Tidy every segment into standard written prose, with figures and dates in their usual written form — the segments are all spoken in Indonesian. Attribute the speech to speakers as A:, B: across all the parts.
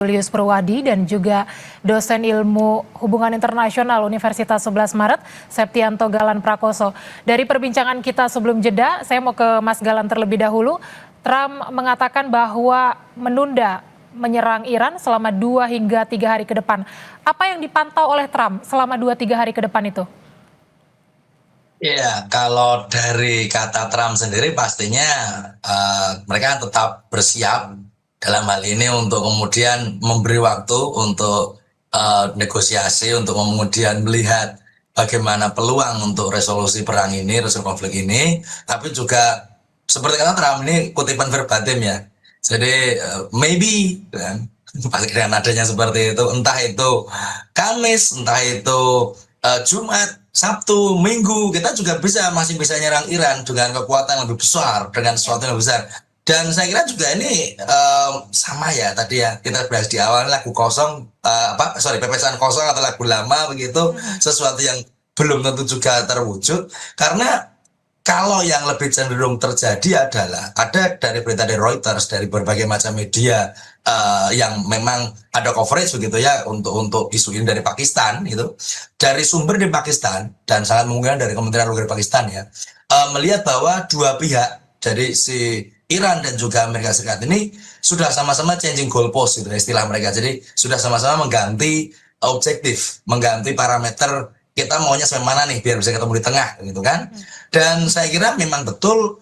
A: Julius Purwadi dan juga dosen ilmu hubungan internasional Universitas 11 Maret, Septianto Galan Prakoso. Dari perbincangan kita sebelum jeda, saya mau ke Mas Galan terlebih dahulu. Trump mengatakan bahwa menunda menyerang Iran selama 2 hingga 3 hari ke depan. Apa yang dipantau oleh Trump selama 2-3 hari ke depan itu?
B: Ya, kalau dari kata Trump sendiri pastinya mereka tetap bersiap dalam hal ini untuk kemudian memberi waktu untuk negosiasi, untuk kemudian melihat bagaimana peluang untuk resolusi perang ini, resolusi konflik ini. Tapi juga seperti kata Trump ini kutipan verbatim ya. Jadi maybe kan, pasti dengan adanya seperti itu, entah itu Kamis, entah itu Jumat, Sabtu, Minggu, kita juga masih bisa nyerang Iran dengan kekuatan yang lebih besar, dengan sesuatu yang lebih besar. Dan saya kira juga ini sama ya tadi ya kita bahas di awal, lagu kosong, pepesan kosong atau lagu lama begitu, sesuatu yang belum tentu juga terwujud. Karena kalau yang lebih cenderung terjadi adalah ada dari berita dari Reuters, dari berbagai macam media yang memang ada coverage begitu ya untuk isu ini dari Pakistan itu, dari sumber di Pakistan dan sangat mungkin dari Kementerian Luar Negeri Pakistan ya, melihat bahwa dua pihak, jadi si Iran dan juga Amerika Serikat ini sudah sama-sama changing goalpost gitu istilah mereka. Jadi sudah sama-sama mengganti objektif, mengganti parameter, kita maunya sampai mana nih biar bisa ketemu di tengah gitu kan. Dan saya kira memang betul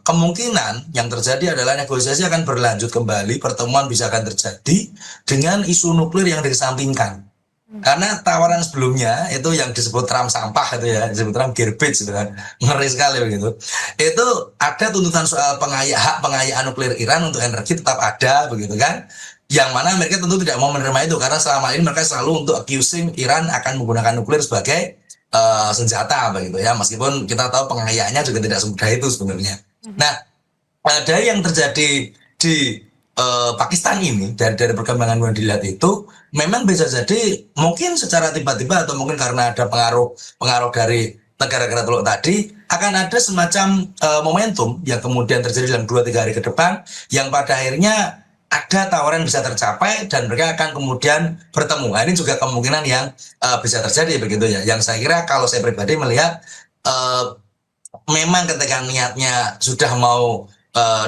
B: kemungkinan yang terjadi adalah negosiasi akan berlanjut kembali, pertemuan bisa akan terjadi dengan isu nuklir yang dikesampingkan. Karena tawaran sebelumnya itu yang disebut Trump sampah itu ya, disebut Trump garbage gitu kan, ngeri sekali begitu. Itu ada tuntutan soal hak pengayaan nuklir Iran untuk energi tetap ada begitu kan, yang mana mereka tentu tidak mau menerima itu karena selama ini mereka selalu untuk accusing Iran akan menggunakan nuklir sebagai senjata begitu ya, meskipun kita tahu pengayaannya juga tidak semudah itu sebenarnya. Nah, dari yang terjadi di Pakistan ini, dari perkembangan yang dilihat itu memang bisa jadi mungkin secara tiba-tiba atau mungkin karena ada pengaruh dari negara-negara teluk tadi, akan ada semacam momentum yang kemudian terjadi dalam 2-3 hari ke depan, yang pada akhirnya ada tawaran bisa tercapai dan mereka akan kemudian bertemu. Nah, ini juga kemungkinan yang bisa terjadi begitu ya. Yang saya kira kalau saya pribadi melihat memang ketika niatnya sudah mau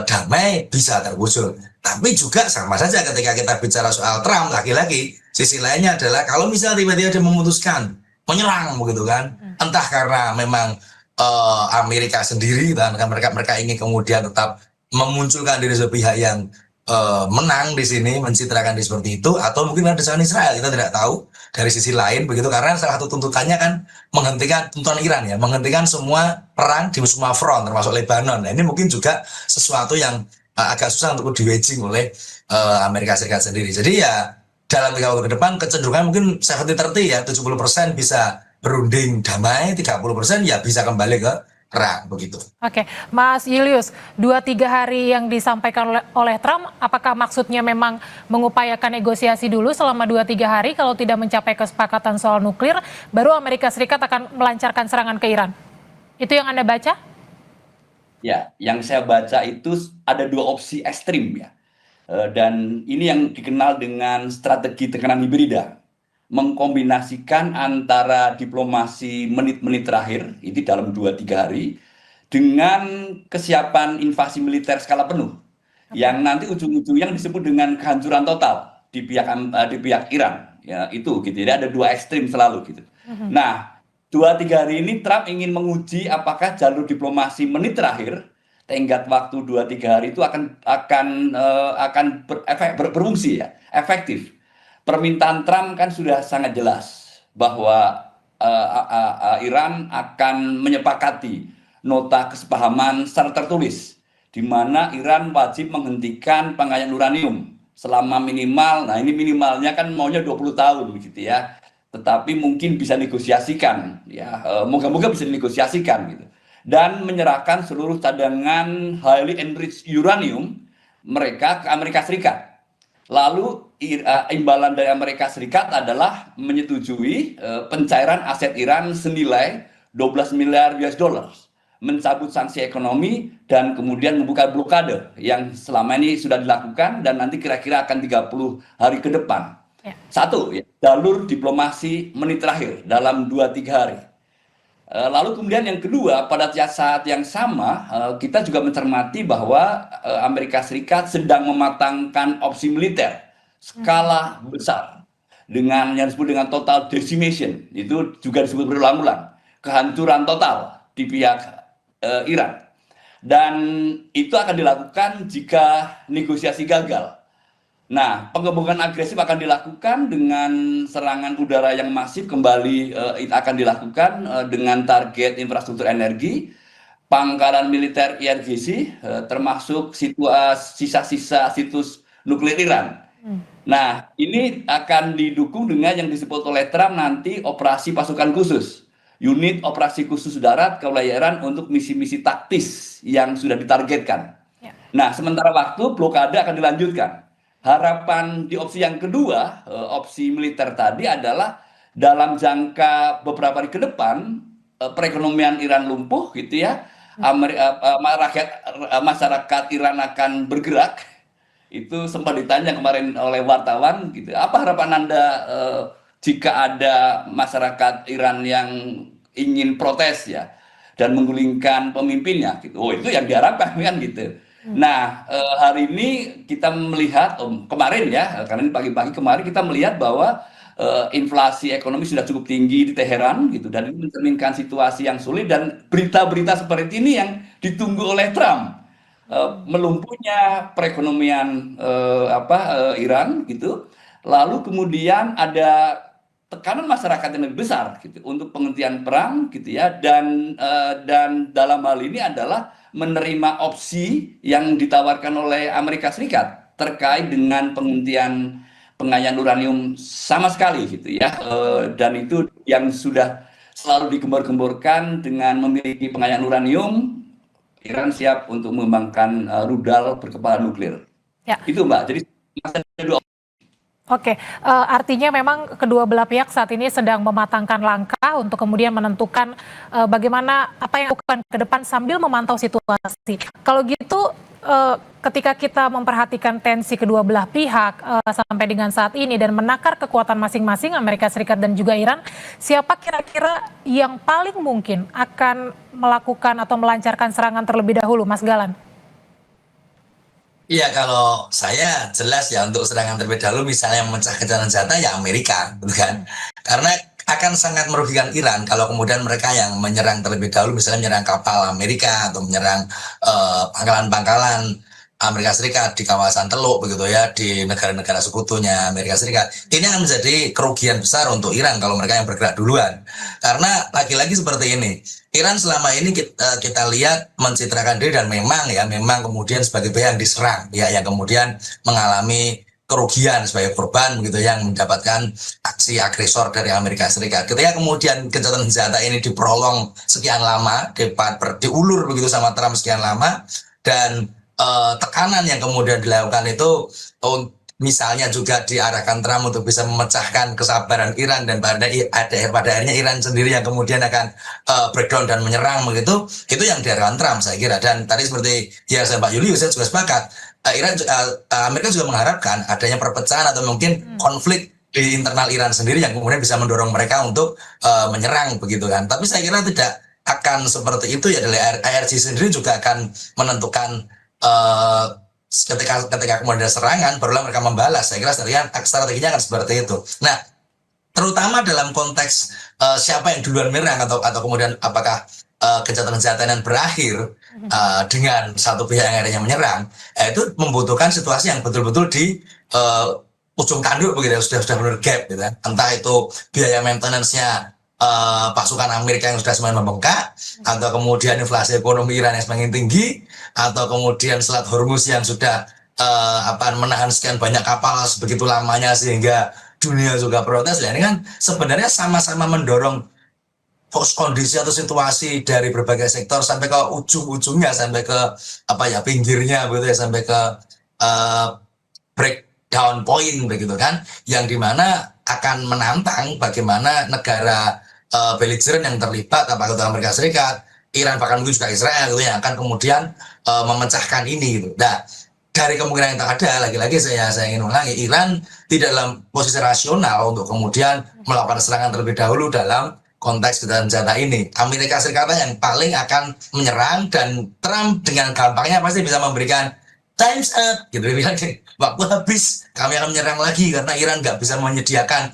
B: damai bisa terwujud. Tapi juga sama saja ketika kita bicara soal Trump, lagi-lagi sisi lainnya adalah kalau misalnya tiba-tiba dia memutuskan menyerang begitu kan, entah karena memang Amerika sendiri dan mereka ingin kemudian tetap memunculkan diri sebagai pihak yang menang di sini, mencitrakan di seperti itu, atau mungkin ada desain Israel, kita tidak tahu dari sisi lain begitu, karena salah satu tuntutannya kan menghentikan tuntutan Iran ya, menghentikan semua perang di semua front termasuk Lebanon. Nah, ini mungkin juga sesuatu yang agak susah untuk di-wedging oleh Amerika Serikat sendiri. Jadi ya dalam 3 waktu ke depan kecenderungan mungkin 70-30 ya, 70% bisa berunding damai, 30% ya bisa kembali ke perang begitu.
A: Oke, Mas Julius, 2-3 hari yang disampaikan oleh Trump, apakah maksudnya memang mengupayakan negosiasi dulu selama 2-3 hari, kalau tidak mencapai kesepakatan soal nuklir, baru Amerika Serikat akan melancarkan serangan ke Iran? Itu yang Anda baca?
C: Ya, yang saya baca itu ada 2 opsi ekstrim ya. Dan ini yang dikenal dengan strategi tekanan hibrida. Mengkombinasikan antara diplomasi menit-menit terakhir, itu dalam 2-3 hari, dengan kesiapan invasi militer skala penuh. Yang nanti ujung-ujungnya disebut dengan kehancuran total di pihak Iran. Ya, itu gitu. Jadi ada 2 ekstrim selalu gitu. Nah, 2-3 hari ini Trump ingin menguji apakah jalur diplomasi menit terakhir, tenggat waktu 2-3 hari itu akan berfungsi ya, efektif. Permintaan Trump kan sudah sangat jelas bahwa Iran akan menyepakati nota kesepahaman secara tertulis, di mana Iran wajib menghentikan pengayaan uranium selama minimal, nah ini minimalnya kan maunya 20 tahun begitu ya, tetapi mungkin bisa negosiasikan ya, moga-moga bisa dinegosiasikan gitu, dan menyerahkan seluruh cadangan highly enriched uranium mereka ke Amerika Serikat. Lalu imbalan dari Amerika Serikat adalah menyetujui pencairan aset Iran senilai 12 miliar US dollars. mencabut sanksi ekonomi dan kemudian membuka blokade yang selama ini sudah dilakukan dan nanti kira-kira akan 30 hari ke depan.
A: Ya.
C: Satu, ya, jalur diplomasi menit terakhir dalam 2-3 hari. Lalu kemudian yang kedua, pada saat yang sama kita juga mencermati bahwa Amerika Serikat sedang mematangkan opsi militer skala besar dengan yang disebut dengan total decimation, itu juga disebut berulang-ulang, kehancuran total di pihak Iran. Dan itu akan dilakukan jika negosiasi gagal. Nah, pengembangan agresif akan dilakukan dengan serangan udara yang masif kembali akan dilakukan dengan target infrastruktur energi, pangkalan militer IRGC, termasuk sisa-sisa situs nuklir Iran. Nah, ini akan didukung dengan yang disebut oleh Trump nanti operasi pasukan khusus, unit operasi khusus darat ke wilayah Iran untuk misi-misi taktis yang sudah ditargetkan.
A: Ya.
C: Nah, sementara waktu blokade akan dilanjutkan. Harapan di opsi yang kedua, opsi militer tadi adalah dalam jangka beberapa hari ke depan perekonomian Iran lumpuh gitu ya, masyarakat Iran akan bergerak. Itu sempat ditanya kemarin oleh wartawan gitu, apa harapan Anda jika ada masyarakat Iran yang ingin protes ya dan menggulingkan pemimpinnya gitu. Oh, itu yang diharapkan kan gitu. Nah, hari ini kita melihat kemarin ya, karena ini pagi-pagi kemarin kita melihat bahwa inflasi ekonomi sudah cukup tinggi di Teheran gitu, dan ini mencerminkan situasi yang sulit dan berita-berita seperti ini yang ditunggu oleh Trump. Melumpuhnya perekonomian Iran gitu, lalu kemudian ada tekanan masyarakat yang lebih besar gitu untuk penghentian perang gitu ya, dan dalam hal ini adalah menerima opsi yang ditawarkan oleh Amerika Serikat terkait dengan penghentian pengayaan uranium sama sekali gitu ya, dan itu yang sudah selalu digembor-gemborkan dengan memiliki pengayaan uranium. Iran siap untuk mengembangkan rudal berkepala nuklir.
A: Ya.
C: Itu Mbak. Jadi masih ada dua.
A: Oke, artinya memang kedua belah pihak saat ini sedang mematangkan langkah untuk kemudian menentukan bagaimana apa yang akan ke depan sambil memantau situasi. Kalau gitu, ketika kita memperhatikan tensi kedua belah pihak sampai dengan saat ini dan menakar kekuatan masing-masing Amerika Serikat dan juga Iran, siapa kira-kira yang paling mungkin akan melakukan atau melancarkan serangan terlebih dahulu, Mas Galan?
B: Iya, kalau saya jelas ya untuk serangan terlebih dahulu misalnya memecah gencatan senjata ya Amerika, gitu kan? Karena akan sangat merugikan Iran kalau kemudian mereka yang menyerang terlebih dahulu, misalnya menyerang kapal Amerika atau menyerang pangkalan-pangkalan Amerika Serikat di kawasan Teluk begitu ya, di negara-negara sekutunya Amerika Serikat. Ini akan menjadi kerugian besar untuk Iran kalau mereka yang bergerak duluan. Karena lagi-lagi seperti ini, Iran selama ini kita lihat mencitrakan diri dan memang kemudian sebagai pihak yang diserang ya, yang kemudian mengalami kerugian sebagai korban begitu, yang mendapatkan aksi agresor dari Amerika Serikat. Ketika kemudian gencatan senjata ini diprolong sekian lama, diulur begitu sama Trump sekian lama, dan tekanan yang kemudian dilakukan itu misalnya juga diarahkan Trump untuk bisa memecahkan kesabaran Iran, dan pada akhirnya Iran sendiri yang kemudian akan breakdown dan menyerang begitu, itu yang diarahkan Trump saya kira. Dan tadi seperti ya Pak Julius, saya juga sepakat, Amerika juga mengharapkan adanya perpecahan atau mungkin konflik di internal Iran sendiri yang kemudian bisa mendorong mereka untuk menyerang begitu kan. Tapi saya kira tidak akan seperti itu ya, dari IRG sendiri juga akan menentukan ketika kemudian ada serangan barulah mereka membalas. Saya kira strateginya akan seperti itu. Nah, terutama dalam konteks siapa yang duluan menyerang atau kemudian apakah gencatan senjata yang berakhir dengan satu pihak yang akhirnya menyerang, itu membutuhkan situasi yang betul-betul di ujung tanduk begitu, sudah benar gap gitu kan. Entah itu biaya maintenance-nya pasukan Amerika yang sudah semakin membengkak, atau kemudian inflasi ekonomi Iran yang semakin tinggi, atau kemudian Selat Hormuz yang sudah menahan sekian banyak kapal sebegitu lamanya sehingga dunia juga protes. Ini kan sebenarnya sama-sama mendorong kondisi atau situasi dari berbagai sektor sampai ke ujung-ujungnya, sampai ke pinggirnya begitu ya, sampai ke breakdown point begitu kan, yang dimana akan menantang bagaimana negara belligerent yang terlibat, apakah itu Amerika Serikat, Iran, bahkan mungkin juga Israel gitu yang akan kemudian memecahkan ini gitu. Nah, dari kemungkinan yang ada, lagi-lagi saya ingin ulangi, Iran tidak dalam posisi rasional untuk kemudian melakukan serangan terlebih dahulu dalam konteks gencatan senjata ini. Amerika Serikat yang paling akan menyerang, dan Trump dengan gampangnya pasti bisa memberikan times up gitu, bilang waktu habis, kami akan menyerang lagi karena Iran nggak bisa menyediakan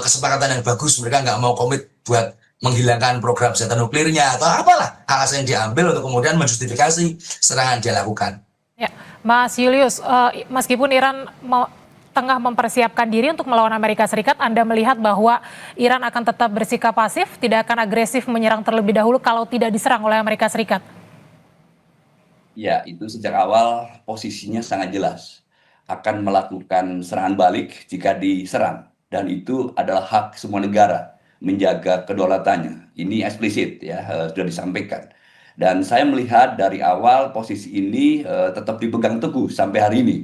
B: kesepakatan yang bagus, mereka nggak mau komit buat menghilangkan program senjata nuklirnya atau apalah alasan yang diambil untuk kemudian menjustifikasi serangan dia lakukan.
A: Ya, Mas Julius, meskipun Iran tengah mempersiapkan diri untuk melawan Amerika Serikat, Anda melihat bahwa Iran akan tetap bersikap pasif, tidak akan agresif menyerang terlebih dahulu kalau tidak diserang oleh Amerika Serikat?
C: Ya, itu sejak awal posisinya sangat jelas. Akan melakukan serangan balik jika diserang. Dan itu adalah hak semua negara menjaga kedaulatannya. Ini eksplisit ya, sudah disampaikan. Dan saya melihat dari awal posisi ini tetap dipegang teguh sampai hari ini.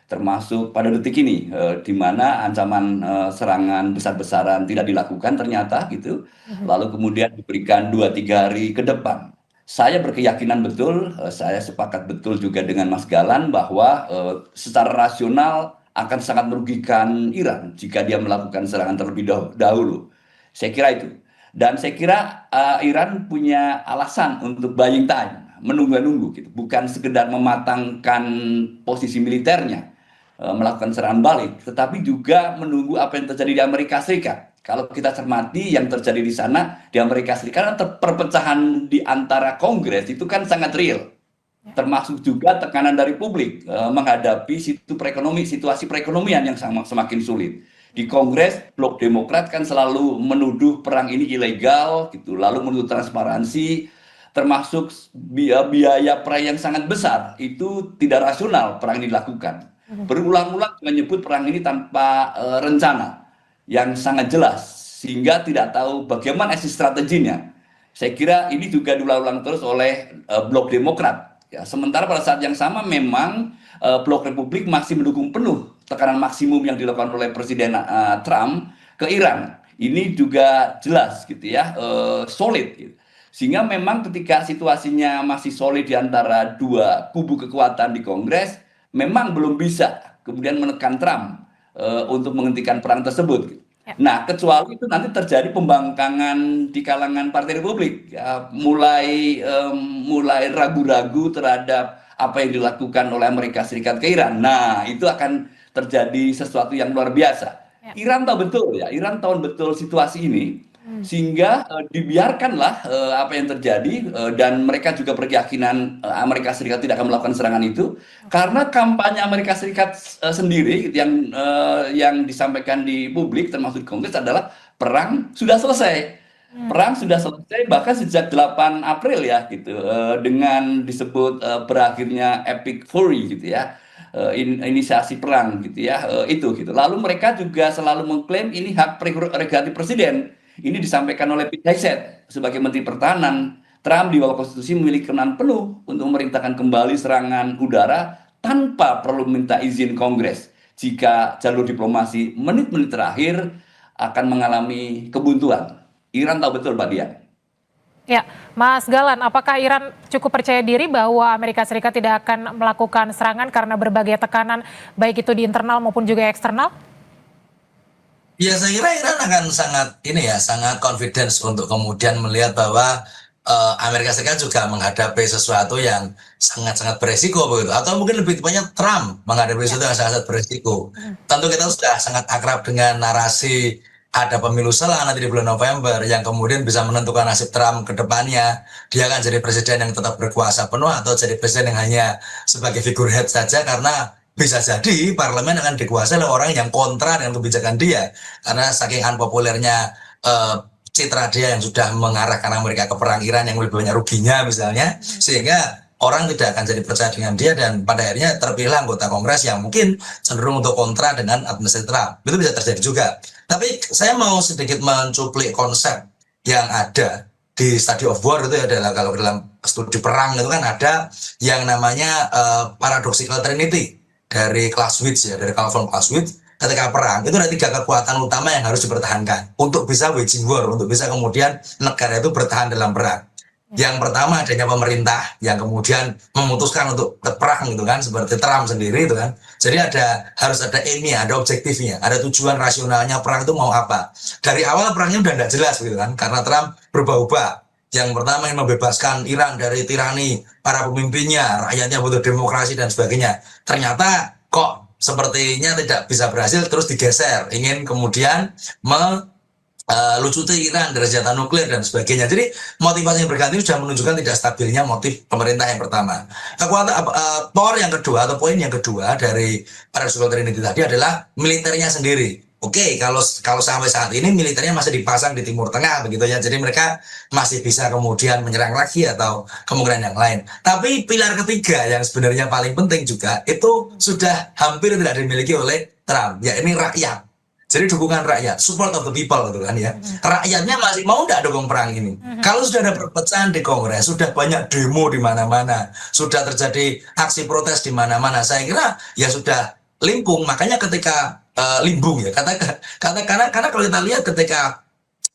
C: Termasuk pada detik ini, di mana ancaman serangan besar-besaran tidak dilakukan ternyata gitu. Lalu kemudian diberikan 2-3 hari ke depan. Saya berkeyakinan betul, saya sepakat betul juga dengan Mas Galan bahwa secara rasional akan sangat merugikan Iran jika dia melakukan serangan terlebih dahulu. Saya kira itu. Dan saya kira Iran punya alasan untuk buying time, menunggu-nunggu gitu. Bukan sekedar mematangkan posisi militernya, melakukan serangan balik, tetapi juga menunggu apa yang terjadi di Amerika Serikat. Kalau kita cermati yang terjadi di sana, di Amerika Serikat, perpecahan di antara Kongres itu kan sangat real. Termasuk juga tekanan dari publik menghadapi situasi perekonomian yang semakin sulit. Di Kongres, Blok Demokrat kan selalu menuduh perang ini ilegal, gitu. Lalu menuduh transparansi, termasuk biaya perang yang sangat besar. Itu tidak rasional perang ini dilakukan. Berulang-ulang menyebut perang ini tanpa rencana yang sangat jelas, sehingga tidak tahu bagaimana exit strateginya. Saya kira ini juga diulang-ulang terus oleh Blok Demokrat. Ya, sementara pada saat yang sama memang Blok Republik masih mendukung penuh tekanan maksimum yang dilakukan oleh Presiden Trump ke Iran. Ini juga jelas gitu ya, solid. Gitu. Sehingga memang ketika situasinya masih solid di antara dua kubu kekuatan di Kongres, memang belum bisa kemudian menekan Trump untuk menghentikan perang tersebut. Nah, kecuali itu nanti terjadi pembangkangan di kalangan Partai Republik, ya, mulai ragu-ragu terhadap apa yang dilakukan oleh Amerika Serikat ke Iran. Nah, itu akan terjadi sesuatu yang luar biasa. Iran tahu betul ya, Iran tahu betul situasi ini, sehingga dibiarkanlah apa yang terjadi, dan mereka juga berkeyakinan Amerika Serikat tidak akan melakukan serangan itu karena kampanye Amerika Serikat sendiri yang disampaikan di publik termasuk Kongres adalah perang sudah selesai. Perang sudah selesai bahkan sejak 8 April ya gitu, dengan disebut berakhirnya epic fury gitu ya, inisiasi perang gitu ya, itu gitu. Lalu mereka juga selalu mengklaim ini hak prerogatif presiden. Ini disampaikan oleh Pete Hegseth sebagai Menteri Pertahanan. Trump di bawah konstitusi memiliki kewenangan penuh untuk memerintahkan kembali serangan udara tanpa perlu minta izin Kongres. Jika jalur diplomasi menit-menit terakhir akan mengalami kebuntuan. Iran tahu betul, Pak Dian.
A: Ya, Mas Galan, apakah Iran cukup percaya diri bahwa Amerika Serikat tidak akan melakukan serangan karena berbagai tekanan baik itu di internal maupun juga eksternal?
B: Ya, saya kira Iran akan sangat confidence untuk kemudian melihat bahwa Amerika Serikat juga menghadapi sesuatu yang sangat-sangat beresiko begitu, atau mungkin lebih tepatnya Trump menghadapi sesuatu yang sangat beresiko. Tentu kita sudah sangat akrab dengan narasi ada pemilu selang nanti di bulan November yang kemudian bisa menentukan nasib Trump ke depannya. Dia akan jadi presiden yang tetap berkuasa penuh atau jadi presiden yang hanya sebagai figurehead saja, karena bisa jadi parlemen akan dikuasai oleh orang yang kontra dengan kebijakan dia, karena saking unpopulernya citra dia yang sudah mengarahkan Amerika ke perang Iran yang lebih banyak ruginya misalnya, sehingga orang tidak akan jadi percaya dengan dia dan pada akhirnya terpilih anggota Kongres yang mungkin cenderung untuk kontra dengan administrasi Trump. Itu bisa terjadi juga. Tapi saya mau sedikit mencuplik konsep yang ada di Study of War. Itu adalah kalau dalam studi perang itu kan ada yang namanya paradoxical trinity dari Clausewitz ya, dari Karl von Clausewitz. Ketika perang itu ada 3 kekuatan utama yang harus dipertahankan untuk bisa waging war, untuk bisa kemudian negara itu bertahan dalam perang. Yang pertama adanya pemerintah yang kemudian memutuskan untuk perang gitu kan, seperti Trump sendiri itu kan. Jadi harus ada aimnya, ada objektifnya, ada tujuan rasionalnya perang itu mau apa. Dari awal perangnya udah tidak jelas gitu kan, karena Trump berubah-ubah. Yang pertama yang membebaskan Iran dari tirani para pemimpinnya, rakyatnya butuh demokrasi dan sebagainya. Ternyata kok sepertinya tidak bisa berhasil, terus digeser, ingin kemudian lucuti Iran dari senjata nuklir dan sebagainya. Jadi motivasi yang berganti sudah menunjukkan tidak stabilnya motif pemerintah yang pertama. Kekuatan power yang kedua atau poin yang kedua dari Paradoxical Trinity tadi adalah militernya sendiri. Oke, kalau sampai saat ini militernya masih dipasang di Timur Tengah begitu ya. Jadi mereka masih bisa kemudian menyerang lagi atau kemungkinan yang lain. Tapi pilar ketiga yang sebenarnya paling penting juga itu sudah hampir tidak dimiliki oleh Trump, yakni rakyat. Jadi dukungan rakyat, support of the people gitu kan ya. Rakyatnya masih mau nggak dukung perang ini? Kalau sudah ada perpecahan di Kongres, sudah banyak demo di mana-mana, sudah terjadi aksi protes di mana-mana, saya kira ya sudah limpung. Makanya ketika limbung ya, karena kalau kita lihat ketika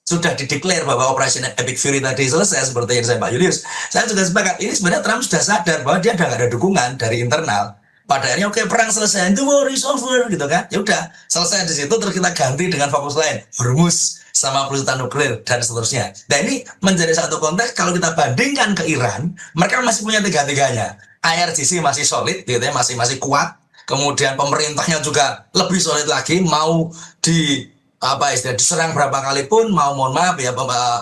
B: sudah dideklar bahwa operasi Epic Fury tadi selesai seperti yang saya Pak Julius, saya juga sepakat ini sebenarnya Trump sudah sadar bahwa dia udah nggak ada dukungan dari internal. Pada akhirnya oke, perang selesai, the war is over gitu kan, ya udah selesai di situ, terus kita ganti dengan fokus lain, Hormuz sama pelurutan nuklir dan seterusnya. Dan ini menjadi satu konteks kalau kita bandingkan ke Iran, mereka masih punya tiga-tiganya. IRGC masih solid gitu ya, masih kuat. Kemudian pemerintahnya juga lebih solid lagi, mau di apa istilah diserang berapa kali pun, mau mohon maaf ya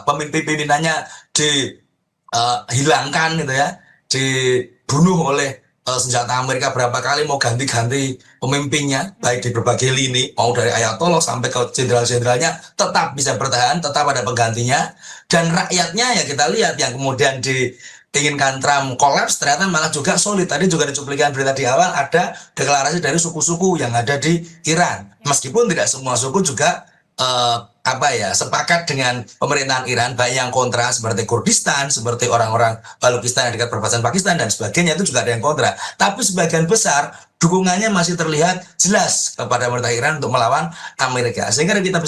B: pemimpin-pimpinannya dihilangkan gitu ya, dibunuh oleh senjata Amerika berapa kali, mau ganti-ganti pemimpinnya baik di berbagai lini, mau dari Ayatollah sampai ke jenderal-jenderalnya, tetap bisa bertahan, tetap ada penggantinya. Dan rakyatnya ya kita lihat yang kemudian diinginkan Trump kolaps ternyata malah juga solid. Tadi juga dicuplikan berita di awal, ada deklarasi dari suku-suku yang ada di Iran, meskipun tidak semua suku juga sepakat dengan pemerintahan Iran, banyak yang kontra seperti Kurdistan, seperti orang-orang Balukistan yang dekat perbatasan Pakistan dan sebagainya, itu juga ada yang kontra. Tapi sebagian besar dukungannya masih terlihat jelas kepada pemerintah Iran untuk melawan Amerika. Sehingga kita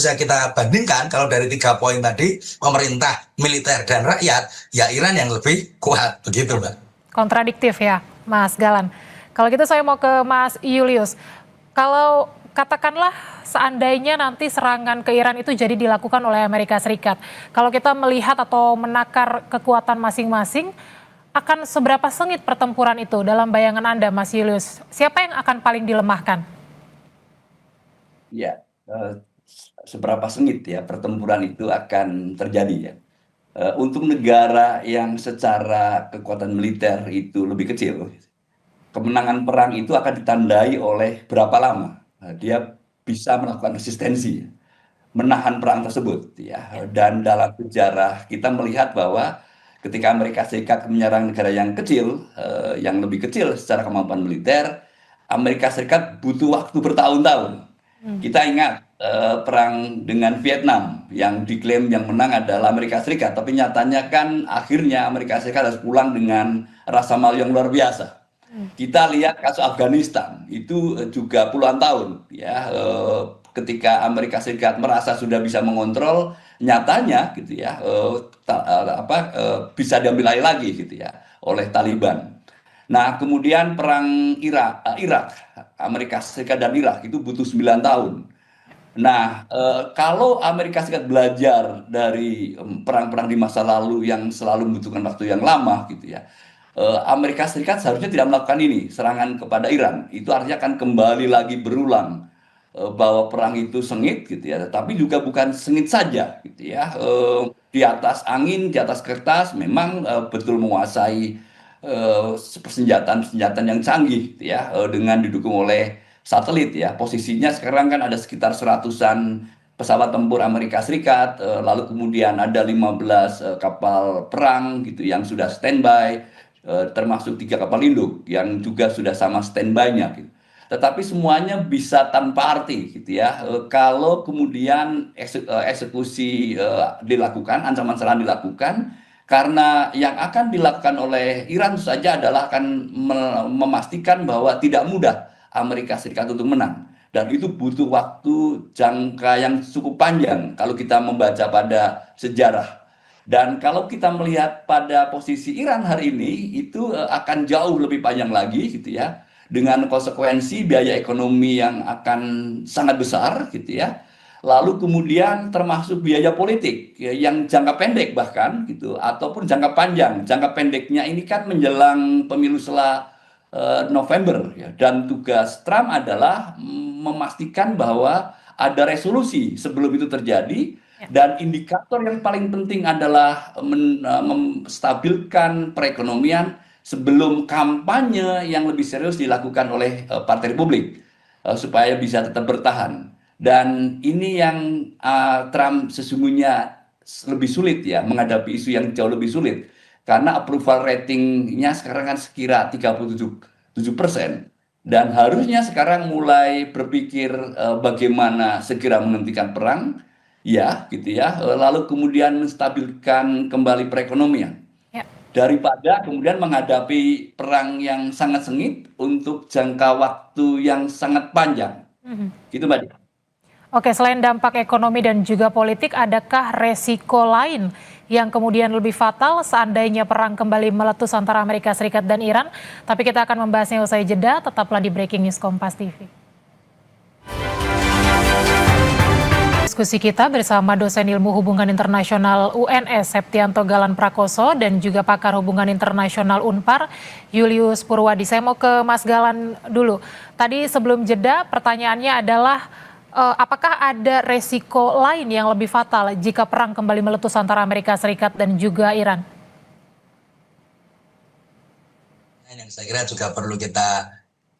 B: bandingkan kalau dari 3 poin tadi, pemerintah, militer dan rakyat, ya Iran yang lebih kuat begitu, Mbak.
A: Kontradiktif ya, Mas Galan. Kalau gitu saya mau ke Mas Julius. Kalau katakanlah seandainya nanti serangan ke Iran itu jadi dilakukan oleh Amerika Serikat. Kalau kita melihat atau menakar kekuatan masing-masing, akan seberapa sengit pertempuran itu dalam bayangan Anda, Mas Julius? Siapa yang akan paling dilemahkan?
C: Ya, seberapa sengit ya pertempuran itu akan terjadi ya. Untuk negara yang secara kekuatan militer itu lebih kecil, kemenangan perang itu akan ditandai oleh berapa lama dia bisa melakukan resistensi, menahan perang tersebut ya. Dan dalam sejarah kita melihat bahwa ketika Amerika Serikat menyerang negara yang kecil, yang lebih kecil secara kemampuan militer, Amerika Serikat butuh waktu bertahun-tahun. Kita ingat perang dengan Vietnam yang diklaim yang menang adalah Amerika Serikat, tapi nyatanya kan akhirnya Amerika Serikat harus pulang dengan rasa malu yang luar biasa. Kita lihat kasus Afghanistan itu juga puluhan tahun ya, ketika Amerika Serikat merasa sudah bisa mengontrol, nyatanya gitu ya bisa diambil alih lagi gitu ya oleh Taliban. Nah, kemudian perang Irak, Amerika Serikat dan Irak itu butuh 9 tahun. Nah, kalau Amerika Serikat belajar dari perang-perang di masa lalu yang selalu membutuhkan waktu yang lama gitu ya, Amerika Serikat seharusnya tidak melakukan ini, serangan kepada Iran. Itu artinya akan kembali lagi berulang bahwa perang itu sengit gitu ya, tapi juga bukan sengit saja gitu ya. Di atas angin, di atas kertas memang betul menguasai persenjataan yang canggih gitu ya, dengan didukung oleh satelit ya. Posisinya sekarang kan ada sekitar 100-an pesawat tempur Amerika Serikat, lalu kemudian ada 15 kapal perang gitu yang sudah standby, termasuk 3 kapal induk yang juga sudah sama standby-nya gitu. Tetapi semuanya bisa tanpa arti gitu ya, kalau kemudian eksekusi dilakukan, ancaman serangan dilakukan, karena yang akan dilakukan oleh Iran saja adalah akan memastikan bahwa tidak mudah Amerika Serikat untuk menang. Dan itu butuh waktu jangka yang cukup panjang kalau kita membaca pada sejarah. Dan kalau kita melihat pada posisi Iran hari ini, itu akan jauh lebih panjang lagi gitu ya, dengan konsekuensi biaya ekonomi yang akan sangat besar gitu ya. Lalu kemudian termasuk biaya politik ya, yang jangka pendek bahkan gitu, ataupun jangka panjang. Jangka pendeknya ini kan menjelang pemilu setelah November ya. Dan tugas Trump adalah memastikan bahwa ada resolusi sebelum itu terjadi. Dan indikator yang paling penting adalah menstabilkan perekonomian sebelum kampanye yang lebih serius dilakukan oleh Partai Republik supaya bisa tetap bertahan. Dan ini yang Trump sesungguhnya lebih sulit ya, menghadapi isu yang jauh lebih sulit. Karena approval ratingnya sekarang kan sekira 37%. Dan harusnya sekarang mulai berpikir bagaimana segera menghentikan perang, ya gitu ya, lalu kemudian menstabilkan kembali perekonomian.
A: Ya.
C: Daripada kemudian menghadapi perang yang sangat sengit untuk jangka waktu yang sangat panjang. Gitu Mbak Dea.
A: Oke, selain dampak ekonomi dan juga politik, adakah resiko lain yang kemudian lebih fatal seandainya perang kembali meletus antara Amerika Serikat dan Iran? Tapi kita akan membahasnya usai jeda, tetaplah di Breaking News Kompas TV. Diskusi kita bersama dosen ilmu hubungan internasional UNS Septianto Galan Prakoso dan juga pakar hubungan internasional Unpar Julius Purwadi. Saya mau ke Mas Galan dulu. Tadi sebelum jeda pertanyaannya adalah apakah ada resiko lain yang lebih fatal jika perang kembali meletus antara Amerika Serikat dan juga Iran?
B: Yang saya kira juga perlu kita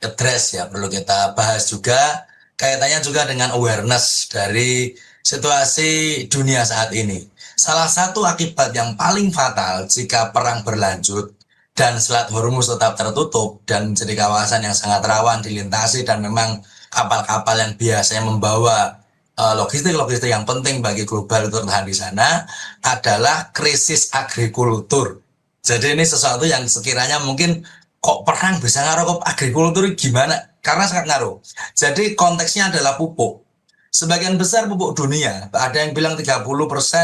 B: address ya, perlu kita bahas juga. Kaitannya juga dengan awareness dari situasi dunia saat ini. Salah satu akibat yang paling fatal jika perang berlanjut dan Selat Hormuz tetap tertutup dan menjadi kawasan yang sangat rawan dilintasi dan memang kapal-kapal yang biasanya membawa logistik-logistik yang penting bagi global itu tertahan di sana adalah krisis agrikultur. Jadi ini sesuatu yang sekiranya mungkin kok perang bisa ngaruh ke agrikultur gimana? Karena sangat ngaruh. Jadi konteksnya adalah pupuk. Sebagian besar pupuk dunia, ada yang bilang 30%,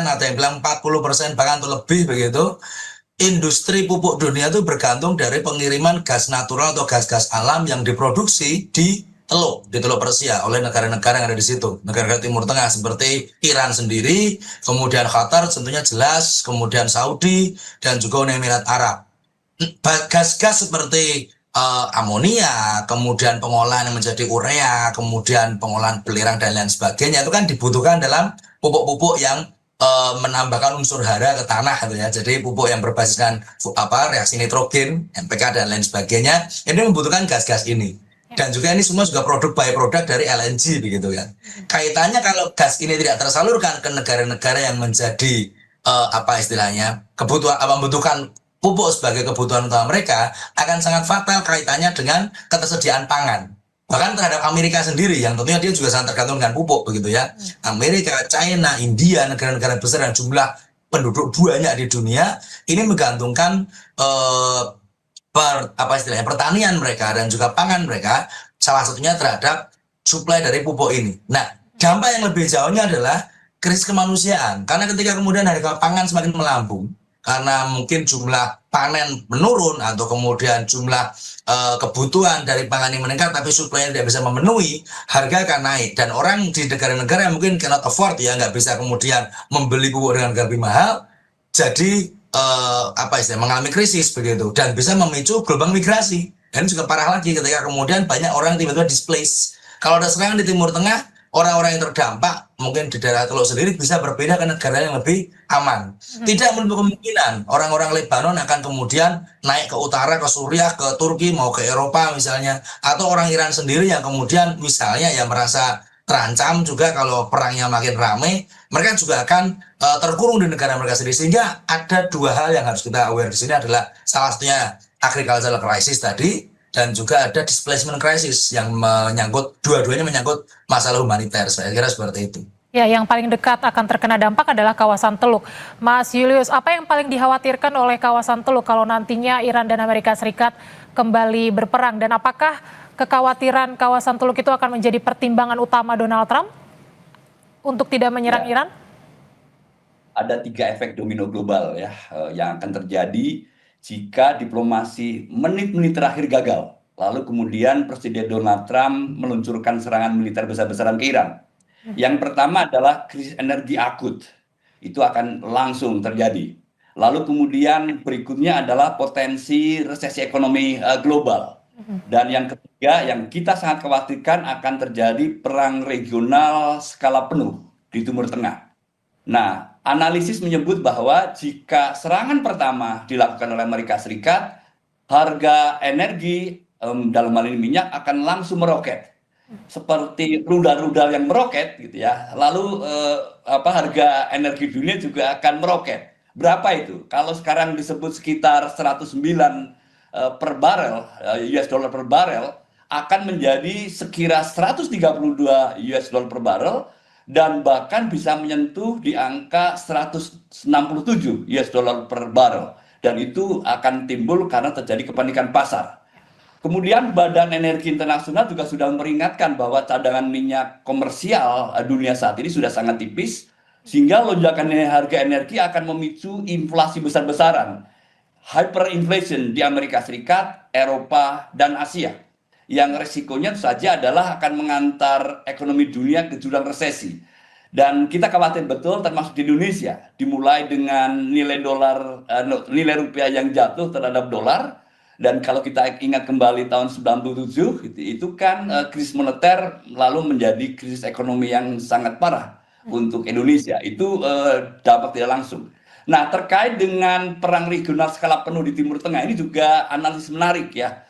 B: ada yang bilang 40%, bahkan lebih begitu. Industri pupuk dunia itu bergantung dari pengiriman gas natural atau gas-gas alam yang diproduksi di Teluk Persia oleh negara-negara yang ada di situ. Negara Timur Tengah seperti Iran sendiri, kemudian Qatar tentunya jelas, kemudian Saudi, dan juga Uni Emirat Arab. Gas-gas seperti amonia, kemudian pengolahan yang menjadi urea, kemudian pengolahan belerang dan lain sebagainya itu kan dibutuhkan dalam pupuk-pupuk yang menambahkan unsur hara ke tanah gitu ya. Jadi pupuk yang berbasiskan reaksi nitrogen, NPK dan lain sebagainya ini membutuhkan gas-gas ini. Dan juga ini semua juga byproduct dari LNG begitu kan. Kaitannya kalau gas ini tidak tersalurkan ke negara-negara yang menjadi membutuhkan pupuk sebagai kebutuhan utama mereka akan sangat fatal kaitannya dengan ketersediaan pangan. Bahkan terhadap Amerika sendiri yang tentunya dia juga sangat tergantung dengan pupuk begitu ya. Amerika, China, India, negara-negara besar dan jumlah penduduk banyak di dunia ini menggantungkan pertanian mereka dan juga pangan mereka salah satunya terhadap suplai dari pupuk ini. Nah, dampak yang lebih jauhnya adalah krisis kemanusiaan karena ketika kemudian harga pangan semakin melambung karena mungkin jumlah panen menurun atau kemudian jumlah kebutuhan dari pangan yang meningkat tapi suplainya tidak bisa memenuhi, harga akan naik dan orang di negara-negara yang mungkin cannot afford ya nggak bisa kemudian membeli pupuk dengan harga lebih mahal, jadi mengalami krisis begitu dan bisa memicu gelombang migrasi. Dan juga parah lagi ketika kemudian banyak orang tiba-tiba displaced. Kalau ada serangan di Timur Tengah, orang-orang yang terdampak mungkin di daerah Teluk sendiri bisa berpindah ke negara yang lebih aman. Tidak menutup kemungkinan orang-orang Lebanon akan kemudian naik ke utara, ke Suriah, ke Turki, mau ke Eropa misalnya. Atau orang Iran sendiri yang kemudian misalnya yang merasa terancam juga kalau perangnya makin ramai, mereka juga akan terkurung di negara mereka sendiri. Sehingga ada dua hal yang harus kita aware di sini adalah salah satunya agricultural crisis tadi, dan juga ada displacement crisis yang menyangkut, dua-duanya menyangkut masalah humaniter. Saya kira seperti itu.
A: Ya, yang paling dekat akan terkena dampak adalah kawasan Teluk. Mas Julius, apa yang paling dikhawatirkan oleh kawasan Teluk kalau nantinya Iran dan Amerika Serikat kembali berperang? Dan apakah kekhawatiran kawasan Teluk itu akan menjadi pertimbangan utama Donald Trump untuk tidak menyerang Iran?
C: ada 3 efek domino global ya yang akan terjadi jika diplomasi menit-menit terakhir gagal. Lalu kemudian Presiden Donald Trump meluncurkan serangan militer besar-besaran ke Iran. Yang pertama adalah krisis energi akut. Itu akan langsung terjadi. Lalu kemudian berikutnya adalah potensi resesi ekonomi global. Dan yang ketiga yang kita sangat khawatirkan akan terjadi perang regional skala penuh di Timur Tengah. Nah, analisis menyebut bahwa jika serangan pertama dilakukan oleh Amerika Serikat, harga energi dalam hal ini minyak akan langsung meroket. Seperti rudal-rudal yang meroket gitu ya. Lalu harga energi dunia juga akan meroket. Berapa itu? Kalau sekarang disebut sekitar 109 per barel, US dollar per barel, akan menjadi sekira 132 US dollar per barel, dan bahkan bisa menyentuh di angka 167 US dollar per barel. Dan itu akan timbul karena terjadi kepanikan pasar. Kemudian Badan Energi Internasional juga sudah memperingatkan bahwa cadangan minyak komersial dunia saat ini sudah sangat tipis, sehingga lonjakan harga energi akan memicu inflasi besar-besaran. Hyperinflation di Amerika Serikat, Eropa, dan Asia. Yang resikonya saja adalah akan mengantar ekonomi dunia ke jurang resesi. Dan kita khawatir betul termasuk di Indonesia, dimulai dengan nilai rupiah yang jatuh terhadap dolar. Dan kalau kita ingat kembali tahun 97, itu kan krisis moneter lalu menjadi krisis ekonomi yang sangat parah untuk Indonesia. Itu dampak tidak langsung. Nah, terkait dengan perang regional skala penuh di Timur Tengah ini juga analisis menarik ya.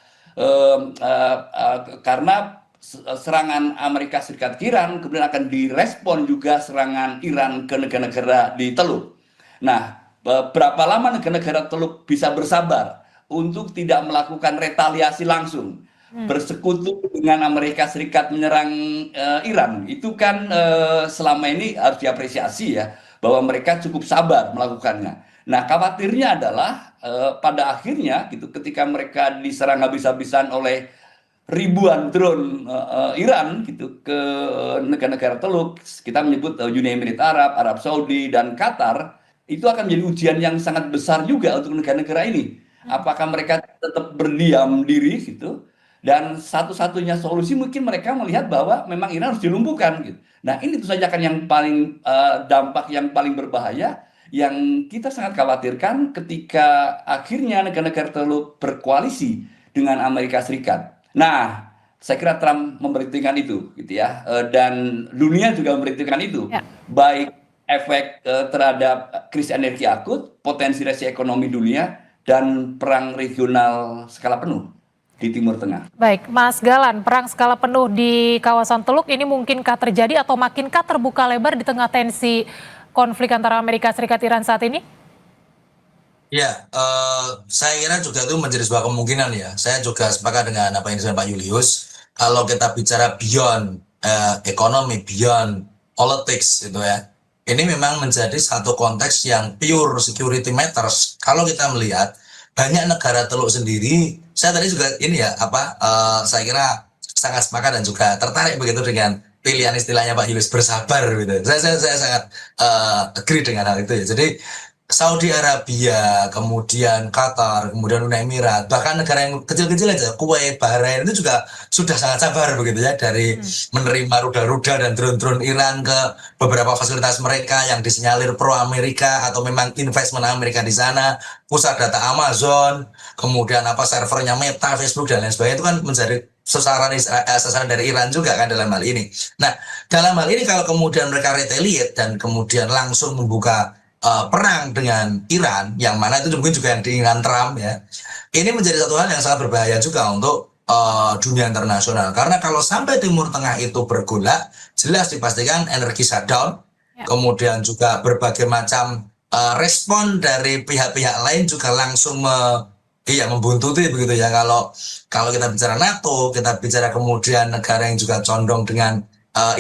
C: Karena serangan Amerika Serikat ke Iran kemudian akan direspon juga serangan Iran ke negara-negara di Teluk. Nah, berapa lama negara-negara Teluk bisa bersabar untuk tidak melakukan retaliasi langsung, bersekutu dengan Amerika Serikat menyerang Iran? Itu kan selama ini harus diapresiasi ya, bahwa mereka cukup sabar melakukannya. Nah, khawatirnya adalah pada akhirnya gitu, ketika mereka diserang habis-habisan oleh ribuan drone Iran gitu ke negara-negara Teluk, kita menyebut Uni Emirat Arab, Arab Saudi, dan Qatar, itu akan menjadi ujian yang sangat besar juga untuk negara-negara ini. Apakah mereka tetap berdiam diri gitu? Dan satu-satunya solusi mungkin mereka melihat bahwa memang Iran harus dilumpuhkan gitu. Nah, ini tentu saja kan yang paling dampak yang paling berbahaya yang kita sangat khawatirkan ketika akhirnya negara-negara Teluk berkoalisi dengan Amerika Serikat. Nah, saya kira Trump memberitakan itu gitu ya, dan dunia juga memberitakan itu.
A: Ya.
C: Baik efek terhadap krisis energi akut, potensi resesi ekonomi dunia, dan perang regional skala penuh di Timur Tengah.
A: Baik, Mas Galan, perang skala penuh di kawasan Teluk ini mungkinkah terjadi atau makinkah terbuka lebar di tengah tensi konflik antara Amerika Serikat Iran saat ini?
B: Ya, saya kira juga itu menjadi sebuah kemungkinan ya. Saya juga sepakat dengan apa yang disampaikan Pak Julius. Kalau kita bicara beyond ekonomi, beyond politics gitu ya, ini memang menjadi satu konteks yang pure security matters. Kalau kita melihat banyak negara Teluk sendiri, saya tadi juga ini ya saya kira sangat sepakat dan juga tertarik begitu dengan pilihan istilahnya Pak Julius, bersabar gitu. Saya sangat agree dengan hal itu ya. Jadi Saudi Arabia, kemudian Qatar, kemudian Uni Emirat, bahkan negara yang kecil-kecil aja, Kuwait, Bahrain, itu juga sudah sangat sabar begitu ya, dari menerima rudal-rudal dan drone-drone Iran ke beberapa fasilitas mereka yang disinyalir pro-Amerika atau memang investment Amerika di sana, pusat data Amazon, kemudian servernya Meta, Facebook, dan lain sebagainya, itu kan menjadi sasaran dari Iran juga kan dalam hal ini. Nah, dalam hal ini kalau kemudian mereka retaliate dan kemudian langsung membuka perang dengan Iran, yang mana itu mungkin juga yang diinginkan Trump ya, ini menjadi satu hal yang sangat berbahaya juga untuk dunia internasional. Karena kalau sampai Timur Tengah itu bergolak, jelas dipastikan energi shutdown, kemudian juga berbagai macam respon dari pihak-pihak lain juga langsung membuntuti begitu ya. Kalau kita bicara NATO, kita bicara kemudian negara yang juga condong dengan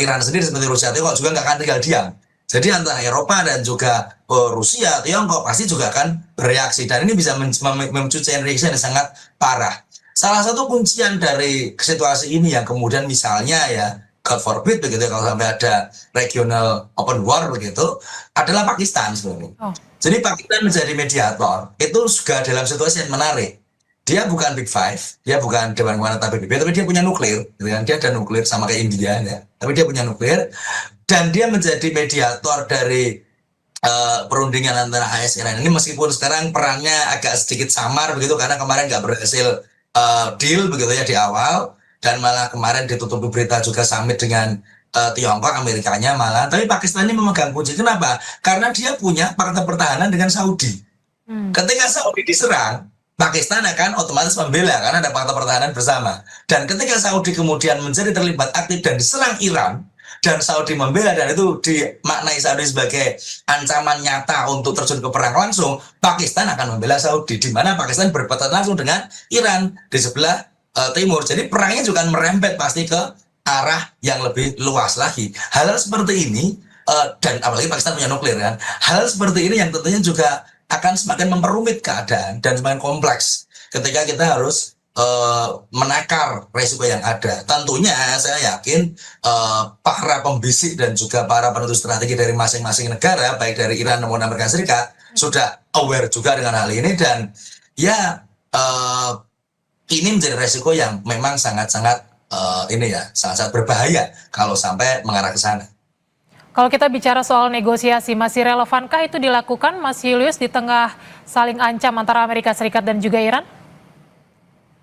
B: Iran sendiri seperti Rusia, Tiongkok juga nggak akan tinggal diam. Jadi antara Eropa dan juga Rusia, Tiongkok pasti juga akan bereaksi, dan ini bisa memicu chain reaction yang sangat parah. Salah satu kuncian dari situasi ini yang kemudian misalnya ya God forbid begitu kalau sampai ada regional open war begitu, adalah Pakistan sebenarnya.
A: Oh.
B: Jadi Pakistan menjadi mediator itu juga dalam situasi yang menarik. Dia bukan Big Five, dia bukan Dewan Keamanan PBB, tapi dia punya nuklir, gitu kan? Dia ada nuklir sama kayak India, ya. Tapi dia punya nuklir dan dia menjadi mediator dari perundingan antara AS Iran ini, meskipun sekarang perannya agak sedikit samar begitu karena kemarin nggak berhasil deal begitu ya di awal, dan malah kemarin ditutupi berita juga summit dengan Tiongkok, Amerikanya malah. Tapi Pakistan ini memegang kunci. Kenapa? Karena dia punya fakta pertahanan dengan Saudi. Ketika Saudi diserang, Pakistan akan otomatis membela karena ada fakta pertahanan bersama. Dan ketika Saudi kemudian menjadi terlibat aktif dan diserang Iran, dan Saudi membela, dan itu dimaknai Saudi sebagai ancaman nyata untuk terjun ke perang langsung, Pakistan akan membela Saudi, di mana Pakistan berpatat langsung dengan Iran di sebelah timur. Jadi perangnya juga merembet pasti ke arah yang lebih luas lagi. Hal seperti ini, dan apalagi Pakistan punya nuklir kan, hal seperti ini yang tentunya juga akan semakin memperumit keadaan dan semakin kompleks ketika kita harus menakar resiko yang ada. Tentunya saya yakin para pembisik dan juga para penentu strategi dari masing-masing negara, baik dari Iran maupun Amerika Serikat, sudah aware juga dengan hal ini, dan ya ini menjadi resiko yang memang sangat-sangat sangat-sangat berbahaya kalau sampai mengarah ke sana.
A: Kalau kita bicara soal negosiasi, masih relevankah itu dilakukan, Mas Julius, di tengah saling ancam antara Amerika Serikat dan juga Iran?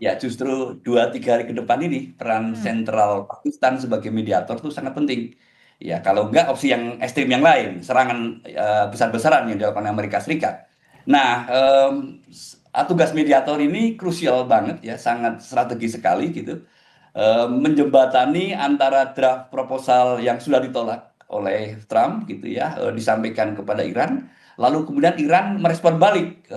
C: Ya, justru 2-3 hari ke depan ini peran sentral Pakistan sebagai mediator itu sangat penting. Ya, kalau enggak opsi yang ekstrim yang lain, serangan besar-besaran yang dilakukan Amerika Serikat. Nah, tugas mediator ini krusial banget ya, sangat strategi sekali gitu. Menjembatani antara draft proposal yang sudah ditolak oleh Trump gitu ya, disampaikan kepada Iran, lalu kemudian Iran merespon balik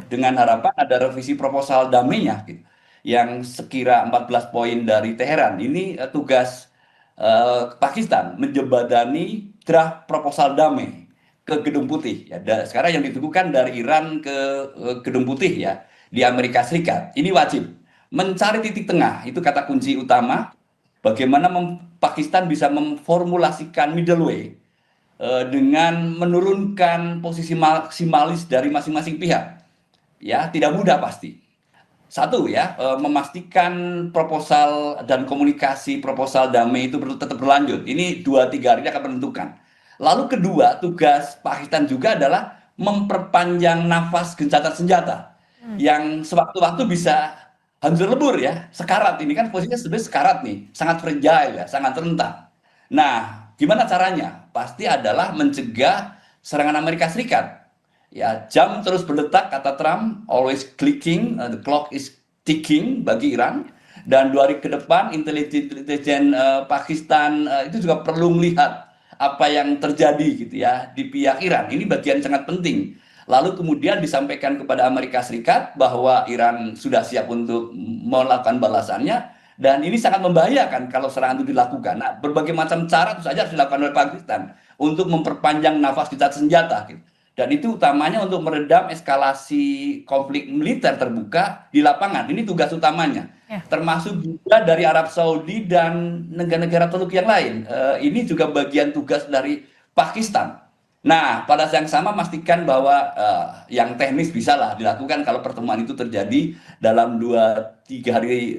C: dengan harapan ada revisi proposal damainya gitu, yang sekira 14 poin dari Teheran. Ini tugas Pakistan menjembatani draft proposal damai ke Gedung Putih ya. Sekarang yang ditujukan dari Iran ke Gedung Putih ya di Amerika Serikat. Ini wajib mencari titik tengah, itu kata kunci utama. Bagaimana Pakistan bisa memformulasikan middle way dengan menurunkan posisi maksimalis dari masing-masing pihak. Ya, tidak mudah pasti. Satu ya, memastikan proposal dan komunikasi proposal damai itu tetap berlanjut. Ini 2-3 hari akan menentukan. Lalu kedua, tugas Pakistan juga adalah memperpanjang nafas gencatan senjata yang sewaktu-waktu bisa hancur lebur ya, sekarat. Ini kan posisinya sebenarnya sekarat nih, sangat fragile ya, sangat rentan. Nah, gimana caranya? Pasti adalah mencegah serangan Amerika Serikat. Ya, jam terus berdetak, kata Trump, always clicking, the clock is ticking bagi Iran. Dan 2 hari ke depan, intelijen Pakistan itu juga perlu melihat apa yang terjadi gitu ya di pihak Iran. Ini bagian sangat penting. Lalu kemudian disampaikan kepada Amerika Serikat bahwa Iran sudah siap untuk melakukan balasannya, dan ini sangat membahayakan kalau serangan itu dilakukan. Nah, berbagai macam cara itu saja harus dilakukan oleh Pakistan untuk memperpanjang nafas gencatan senjata gitu. Dan itu utamanya untuk meredam eskalasi konflik militer terbuka di lapangan. Ini tugas utamanya. Termasuk juga dari Arab Saudi dan negara-negara Teluk yang lain. Ini juga bagian tugas dari Pakistan. Nah, pada saat yang sama pastikan bahwa yang teknis bisalah dilakukan kalau pertemuan itu terjadi dalam 2-3 hari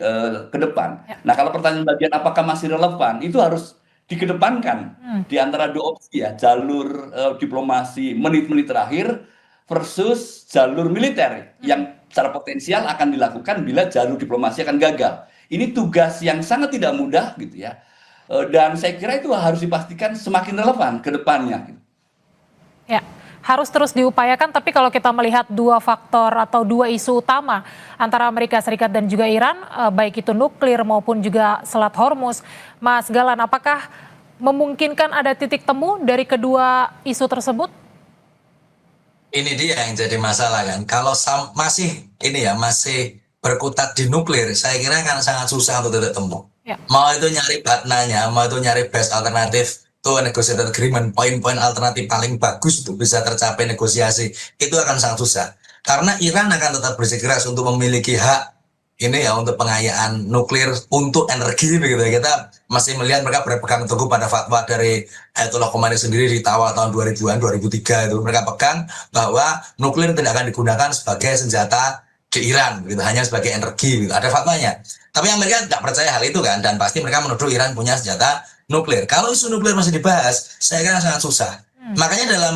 C: ke depan. Nah, kalau pertanyaan bagian apakah masih relevan, itu harus dikedepankan di antara 2 opsi ya, jalur diplomasi menit-menit terakhir versus jalur militer yang secara potensial akan dilakukan bila jalur diplomasi akan gagal. Ini tugas yang sangat tidak mudah gitu ya. Dan saya kira itu harus dipastikan semakin relevan ke depannya gitu.
A: Ya, harus terus diupayakan, tapi kalau kita melihat 2 faktor atau 2 isu utama antara Amerika Serikat dan juga Iran, baik itu nuklir maupun juga Selat Hormuz, Mas Galan, apakah memungkinkan ada titik temu dari kedua isu tersebut?
B: Ini dia yang jadi masalah kan, kalau masih berkutat di nuklir, saya kira akan sangat susah untuk titik temu. Ya. Mau itu nyari batnanya, mau itu nyari best alternatif, negotiated agreement, poin-poin alternatif paling bagus untuk bisa tercapai negosiasi, itu akan sangat susah. Karena Iran akan tetap bersikeras untuk memiliki hak ini ya untuk pengayaan nuklir untuk energi begitu ya. Kita masih melihat mereka berpegang teguh pada fatwa dari Ayatollah Khomeini sendiri di awal tahun 2000-an 2003 itu mereka pegang bahwa nuklir tidak akan digunakan sebagai senjata di Iran gitu, hanya sebagai energi gitu. Ada fatwanya. Tapi Amerika tidak percaya hal itu kan, dan pasti mereka menuduh Iran punya senjata nuklir. Kalau isu nuklir masih dibahas, saya kira sangat susah. Makanya dalam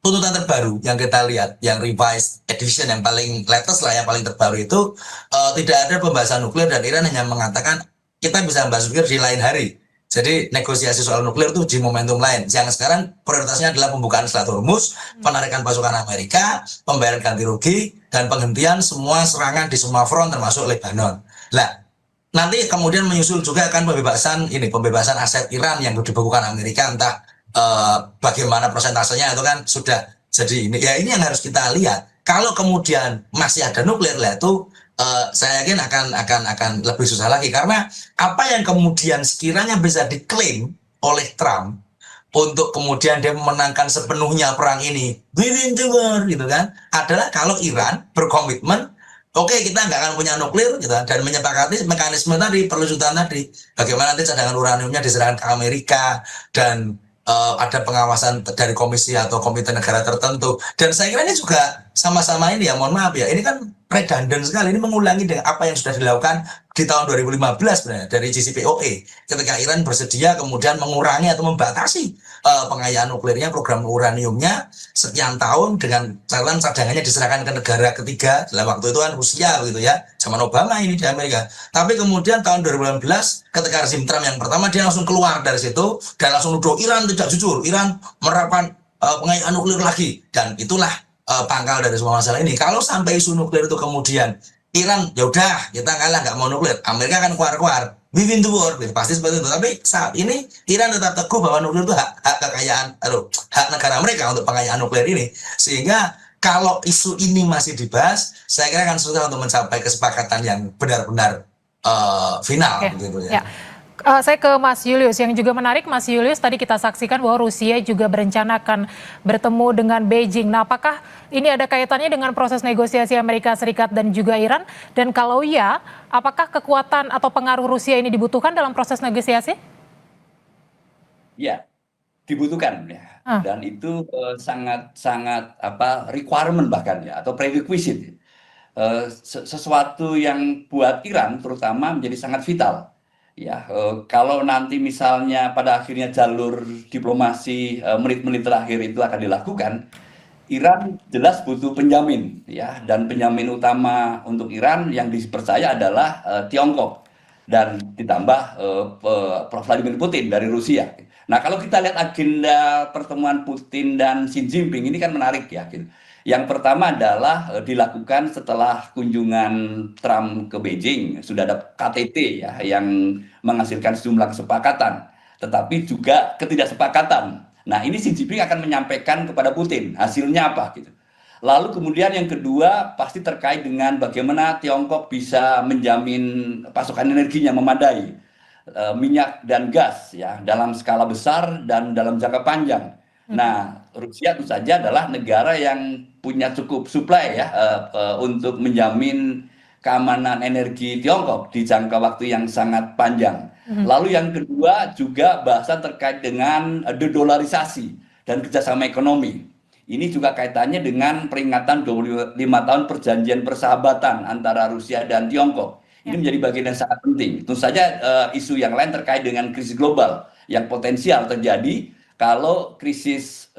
B: tuntutan terbaru yang kita lihat, yang revised edition yang paling latest lah, yang paling terbaru itu tidak ada pembahasan nuklir, dan Iran hanya mengatakan kita bisa membahas nuklir di lain hari. Jadi negosiasi soal nuklir itu di momentum lain. Yang sekarang prioritasnya adalah pembukaan Selat Hormuz, penarikan pasukan Amerika, pembayaran ganti rugi, dan penghentian semua serangan di semua front termasuk Lebanon. Nah, nanti kemudian menyusul juga akan pembebasan aset Iran yang dibekukan Amerika, entah bagaimana persentasenya itu kan sudah jadi ini. Ya ini yang harus kita lihat. Kalau kemudian masih ada nuklir lah itu saya yakin akan lebih susah lagi, karena apa yang kemudian sekiranya bisa diklaim oleh Trump untuk kemudian dia memenangkan sepenuhnya perang ini within the war gitu kan, adalah kalau Iran berkomitmen oke, kita nggak akan punya nuklir gitu, dan menyepakati mekanisme tadi, perlucutan tadi, bagaimana nanti cadangan uraniumnya diserahkan ke Amerika, dan ada pengawasan dari komisi atau komite negara tertentu. Dan saya kira ini juga sama-sama ini ya, mohon maaf ya, ini kan redundant sekali, ini mengulangi dengan apa yang sudah dilakukan di tahun 2015 sebenarnya dari JCPOA, ketika Iran bersedia kemudian mengurangi atau membatasi pengayaan nuklirnya, program uraniumnya sekian tahun, dengan catatan cadangannya diserahkan ke negara ketiga. Dalam waktu itu kan Rusia begitu ya, zaman Obama ini di Amerika. Tapi kemudian tahun 2018 ketika rezim Trump yang pertama, dia langsung keluar dari situ dan langsung nuduh Iran tidak jujur, Iran menerapkan pengayaan nuklir lagi, dan itulah pangkal dari semua masalah ini. Kalau sampai isu nuklir itu kemudian Iran ya udah kita kalah nggak mau nuklir, Amerika akan keluar within the war, pasti seperti itu. Tapi saat ini Iran tetap teguh bahwa nuklir itu hak kekayaan, hak negara mereka untuk pengayaan nuklir ini. Sehingga kalau isu ini masih dibahas, saya kira akan susah untuk mencapai kesepakatan yang benar-benar final gitu ya.
A: Saya ke Mas Julius, yang juga menarik Mas Julius, tadi kita saksikan bahwa Rusia juga berencana akan bertemu dengan Beijing. Nah, apakah ini ada kaitannya dengan proses negosiasi Amerika Serikat dan juga Iran? Dan kalau iya, apakah kekuatan atau pengaruh Rusia ini dibutuhkan dalam proses negosiasi?
C: Ya, dibutuhkan ya. Dan itu sangat requirement bahkan ya, atau prerequisite. Sesuatu yang buat Iran terutama menjadi sangat vital. Ya, kalau nanti misalnya pada akhirnya jalur diplomasi menit-menit terakhir itu akan dilakukan, Iran jelas butuh penjamin ya, dan penjamin utama untuk Iran yang dipercaya adalah Tiongkok, dan ditambah Vladimir Putin dari Rusia. Nah, kalau kita lihat agenda pertemuan Putin dan Xi Jinping ini kan menarik ya gitu. Yang pertama adalah dilakukan setelah kunjungan Trump ke Beijing, sudah ada KTT ya yang menghasilkan sejumlah kesepakatan, tetapi juga ketidaksepakatan. Nah, ini Xi Jinping akan menyampaikan kepada Putin hasilnya apa gitu. Lalu kemudian yang kedua pasti terkait dengan bagaimana Tiongkok bisa menjamin pasokan energinya memadai, minyak dan gas ya dalam skala besar dan dalam jangka panjang. Nah, Rusia tentu saja adalah negara yang punya cukup supply ya untuk menjamin keamanan energi Tiongkok di jangka waktu yang sangat panjang. Lalu yang kedua juga bahasan terkait dengan dedolarisasi dan kerjasama ekonomi. Ini juga kaitannya dengan peringatan 25 tahun perjanjian persahabatan antara Rusia dan Tiongkok. Ini menjadi bagian yang sangat penting. Tentu saja isu yang lain terkait dengan krisis global yang potensial terjadi kalau krisis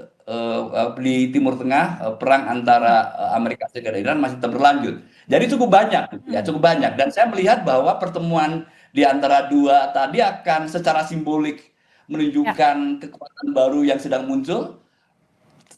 C: di Timur Tengah, perang antara Amerika Serikat dan Iran masih tetap berlanjut. Jadi cukup banyak, ya cukup banyak. Dan saya melihat bahwa pertemuan di antara dua tadi akan secara simbolik menunjukkan kekuatan baru yang sedang muncul,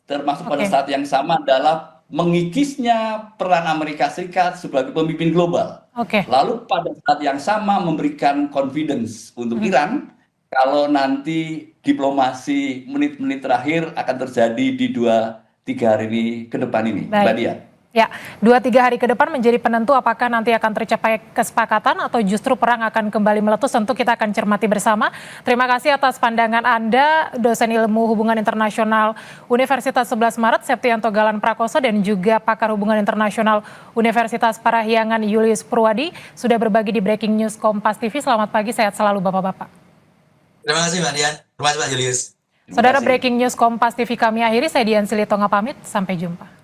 C: termasuk pada saat yang sama adalah mengikisnya peran Amerika Serikat sebagai pemimpin global. Lalu pada saat yang sama memberikan confidence untuk Iran kalau nanti diplomasi menit-menit terakhir akan terjadi di 2-3 hari ini ke depan ini, Mbak Dia.
A: Ya, 2-3 hari ke depan menjadi penentu apakah nanti akan tercapai kesepakatan atau justru perang akan kembali meletus. Tentu kita akan cermati bersama. Terima kasih atas pandangan Anda, dosen ilmu hubungan internasional Universitas 11 Maret, Septianto Galan Prakoso, dan juga pakar hubungan internasional Universitas Parahyangan, Julius Purwadi, sudah berbagi di Breaking News Kompas TV. Selamat pagi, sehat selalu Bapak-Bapak.
B: Terima kasih Mbak Dian, terima kasih Pak Julius.
C: Terima
A: Saudara,
C: kasih.
A: Breaking News Kompas TV kami akhiri, saya Dian Silitonga pamit, sampai jumpa.